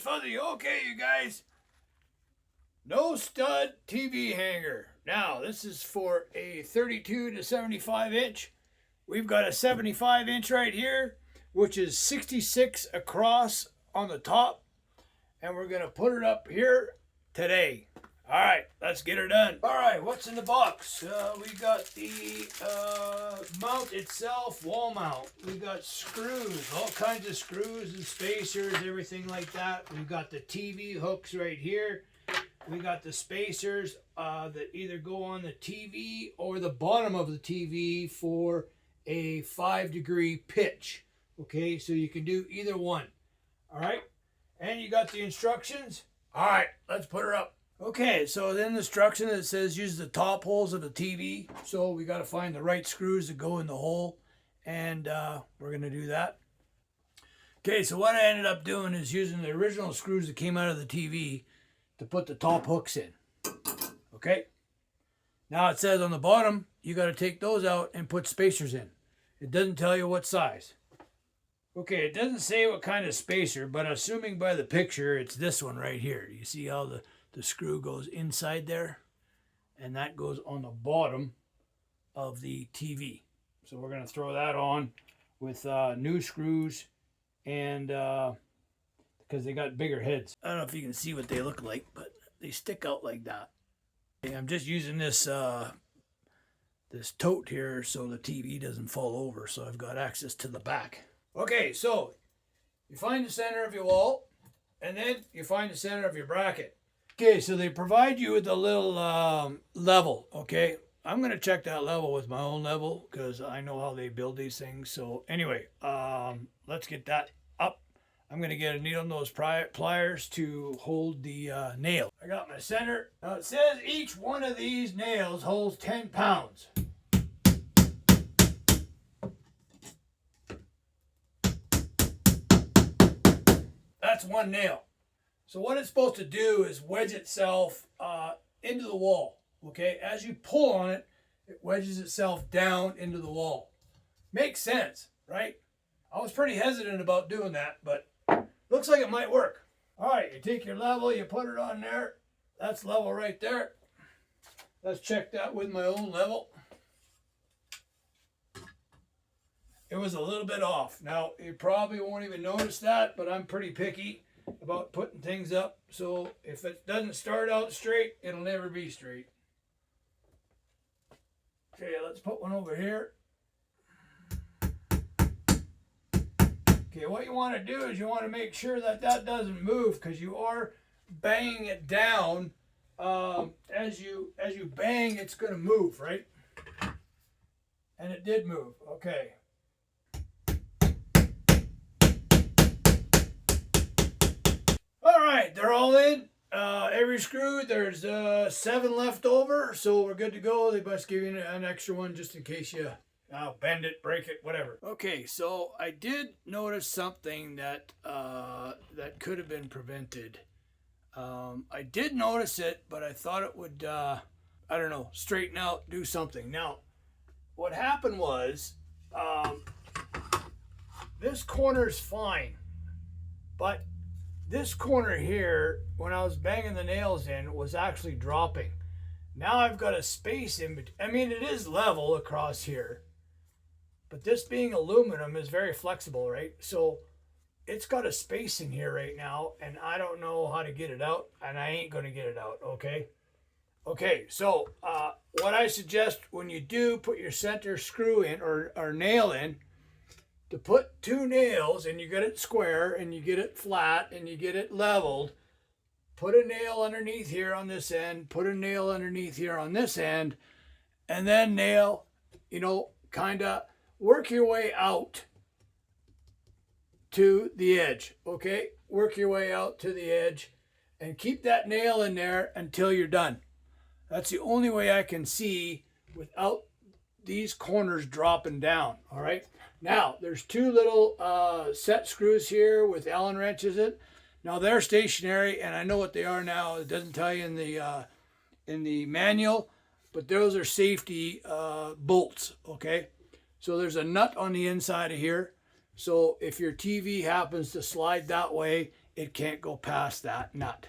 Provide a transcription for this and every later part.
Fuzzy. Okay, you guys. No stud TV hanger. Now, this is for a 32 to 75 inch. We've got a 75 inch right here, which is 66 across on the top. And we're going to put it up here today. All right, let's get her done. All right, what's in the box? We got the mount itself, wall mount. We got screws, all kinds of screws and spacers, everything like that. We've got the TV hooks right here. We got the spacers that either go on the TV or the bottom of the TV for a 5-degree pitch. Okay, so you can do either one. All right, and you got the instructions. All right, let's put her up. Okay, so then the instruction that says use the top holes of the TV. So we got to find the right screws to go in the hole, and we're going to do that. Okay, so what I ended up doing is using the original screws that came out of the TV to put the top hooks in. Okay, now it says on the bottom you got to take those out and put spacers in. It doesn't tell you what size. Okay, it doesn't say what kind of spacer, but assuming by the picture it's this one right here. You see how the screw goes inside there, and that goes on the bottom of the TV. So we're going to throw that on with new screws, and because they got bigger heads. I don't know if you can see what they look like, but they stick out like that. Okay, I'm just using this this tote here so the TV doesn't fall over, so I've got access to the back. Okay, so you find the center of your wall, and then you find the center of your bracket. Okay, so they provide you with a little level, okay? I'm going to check that level with my own level because I know how they build these things. So anyway, let's get that up. I'm going to get a needle nose pliers to hold the nail. I got my center. Now it says each one of these nails holds 10 pounds. That's one nail. So what it's supposed to do is wedge itself into the wall, okay? As you pull on it, it wedges itself down into the wall. Makes sense, right? I was pretty hesitant about doing that, but looks like it might work. All right, you take your level, you put it on there. That's level right there. Let's check that with my own level. It was a little bit off. Now, you probably won't even notice that, but I'm pretty picky about putting things up, so if it doesn't start out straight, it'll never be straight. Okay, let's put one over here. Okay, what you want to do is you want to make sure that that doesn't move, because you are banging it down. As you bang, it's going to move, right? And it did move. Okay. They're all in. Every screw, there's 7 left over, so we're good to go. They must give you an extra one just in case you bend it, break it, whatever. Okay, so I did notice something that that could have been prevented. I did notice it, but I thought it would, I don't know, straighten out, do something. Now, what happened was, this corner's fine, but this corner here, when I was banging the nails in, was actually dropping. Now I've got a space in between. I mean, it is level across here, but this being aluminum is very flexible, right? So it's got a space in here right now, and I don't know how to get it out, and I ain't going to get it out, okay? Okay, so what I suggest when you do put your center screw in or nail in, to put 2 nails, and you get it square, and you get it flat, and you get it leveled, put a nail underneath here on this end, put a nail underneath here on this end, and then nail, you know, kind of work your way out to the edge, okay? Work your way out to the edge, and keep that nail in there until you're done. That's the only way I can see without these corners dropping down, all right? Now, there's 2 little set screws here with Allen wrenches in. Now, they're stationary, and I know what they are now. It doesn't tell you in the manual, but those are safety bolts, okay? So there's a nut on the inside of here. So if your TV happens to slide that way, it can't go past that nut.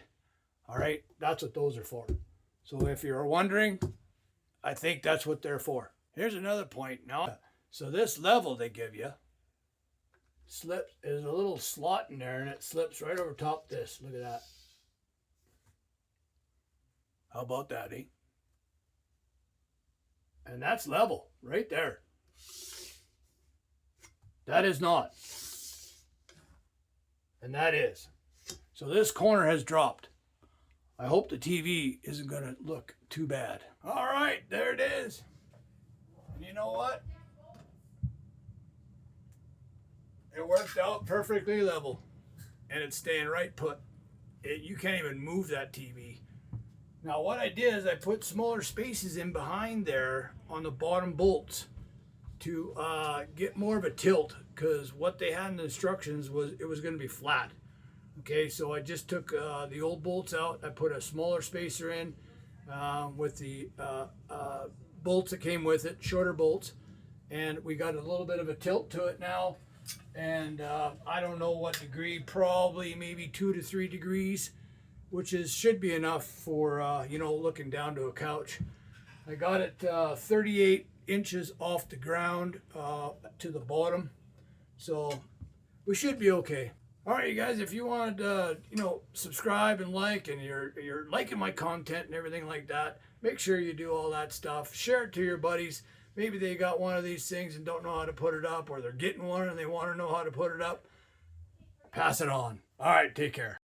All right, that's what those are for. So if you're wondering, I think that's what they're for. Here's another point now. So this level they give you slips, there's a little slot in there and it slips right over top this. Look at that. How about that, eh? And that's level right there. That is not. And that is. So this corner has dropped. I hope the TV isn't going to look too bad. All right, there it is. And you know what? It worked out perfectly level. And it's staying right put. You can't even move that TV. Now what I did is I put smaller spaces in behind there on the bottom bolts to get more of a tilt, because what they had in the instructions was it was going to be flat. Okay, so I just took the old bolts out. I put a smaller spacer in with the bolts that came with it, shorter bolts, and we got a little bit of a tilt to it now. And I don't know what degree, probably maybe 2 to 3 degrees, which should be enough for you know, looking down to a couch. I got it 38 inches off the ground to the bottom, so we should be okay. All right, you guys, if you want to, you know, subscribe and like, and you're liking my content and everything like that, make sure you do all that stuff. Share it to your buddies. Maybe they got one of these things and don't know how to put it up, or they're getting one and they want to know how to put it up. Pass it on. All right, take care.